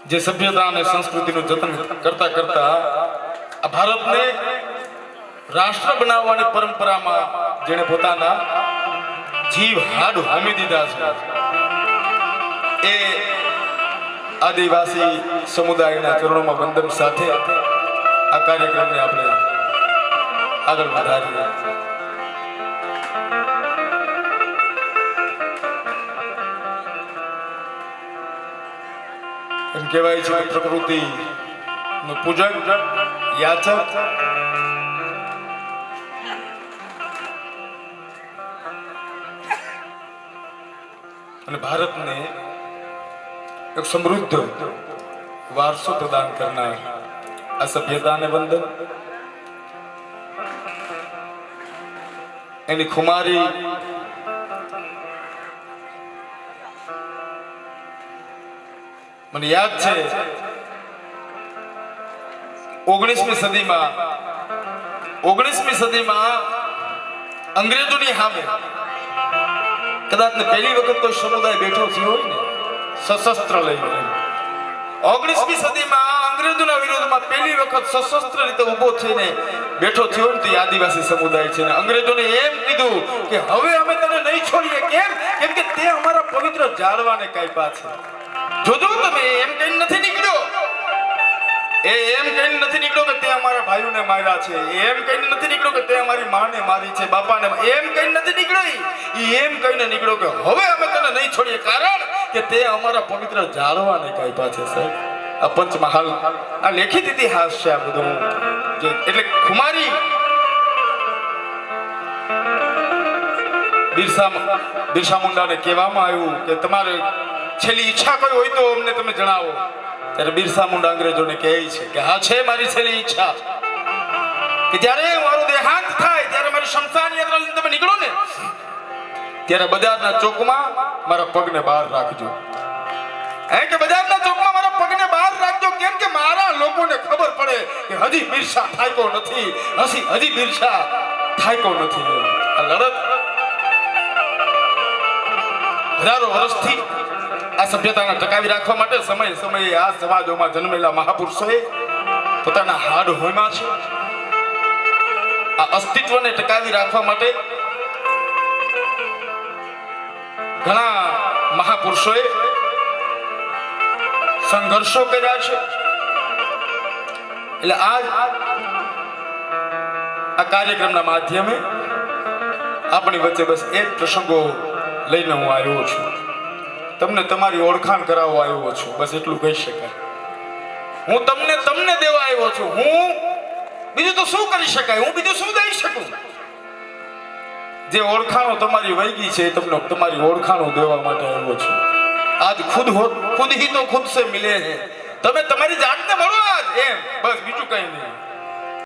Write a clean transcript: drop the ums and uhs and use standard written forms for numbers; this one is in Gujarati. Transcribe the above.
જે સભ્યતા અને સંસ્કૃતિનું જતન કરતા કરતા આ ભારતને રાષ્ટ્ર બનાવવાની પરંપરામાં જેણે પોતાના જીવ હાડ હોમી દીધા છે એ આદિવાસી સમુદાયના ચરણોમાં વંદન સાથે આ કાર્યક્રમને આપણે આગળ વધારીએ. એમ કહેવાય છે કે પ્રકૃતિ નું પૂજન યાચક અને ભારતને એક સમૃદ્ધ વારસો પ્રદાન કરનાર આ સભ્યતાને વંદન, એની ખુમારી મને યાદ છે 19મી સદીમાં અંગ્રેજોની સામે કદાચ ને પહેલી વખત કોઈ સમુદાય બેઠો થયો હોય ને સશસ્ત્ર લઈને 19મી સદીમાં અંગ્રેજોના વિરોધમાં પહેલી વખત સશસ્ત્ર રીતે ઊભો થઈને બેઠો થયો ને તે આદિવાસી સમુદાય છે. અંગ્રેજોને એમ કીધું કે હવે અમે તને નહીં છોડીએ. કેમ કે તે અમારા પવિત્ર જાળવાને કાપ્યા છે. જોજો તમે એમ કઈ નથી નીકળ્યો, એમ કઈ નથી નીકળ્યો કે તે અમારા ભાઈઓને માર્યા છે, એમ કઈ નથી નીકળ્યો કે તે અમારી માને મારી છે, બાપાને, એમ કઈ નથી નીકળ્યો. એમ કઈને નીકળ્યો કે હવે અમે તને નહીં છોડીએ, કારણ કે તે અમારા પવિત્ર જાળવાને કાપ્યા છે. સાહેબ આ પંચમહાલ આ લેખિત ઇતિહાસ છે. આ બધું એટલે ખુમારી બિરસા મુંડાને કહેવામાં આવ્યું કે તમારે છેલ્લી ઈચ્છા કોઈ હોય તો અમને તમે જણાવો. ત્યારે બિરસા મુંડા અંગ્રેજોને કહે છે કે હા છે મારી છેલ્લી ઈચ્છા કે જ્યારે મારું દેહાંત થાય ત્યારે મારી શમશાન યાત્રા લઈને તમે નીકળો ને ત્યારે બજારના ચોકમાં મારા પગને બહાર રાખજો. કે બજારના ચોકમાં મારા પગને બહાર રાખજો. કેમ કે મારા લોકોને ખબર પડે કે હજી બિરસા થાયકો નથી, હજી બિરસા થાયકો નથી. આ લડત હજારો વર્ષથી આ સભ્યતાને ટકાવી રાખવા માટે સમયે આ સમાજોમાં જન્મેલા મહાપુરુષોએ પોતાના હાડ હોમ્યા છે. આ અસ્તિત્વને ટકાવી રાખવા માટે ઘણા મહાપુરુષોએ સંઘર્ષો કર્યા છે. એટલે આ કાર્યક્રમના માધ્યમે આપણી વચ્ચે બસ એ જ પ્રસંગો લઈને હું આવ્યો છું. તમને તમારી ઓળખાણ કરાવવા આવ્યો છું. બસ એટલું કહી શકાય. હું તમને દેવા આવ્યો છું. હું બીજું તો શું કરી શકાય? હું બીજું શું દઈ શકું? જે ઓળખાણો તમારી વૈગી છે તમને તમારી ઓળખાણો દેવા માટે આવ્યો છું. આજ ખુદ હી તો ખુદ સે મિલે હે. તમે તમારી જાતને મળો આજ, એમ બસ બીજું કઈ નહીં.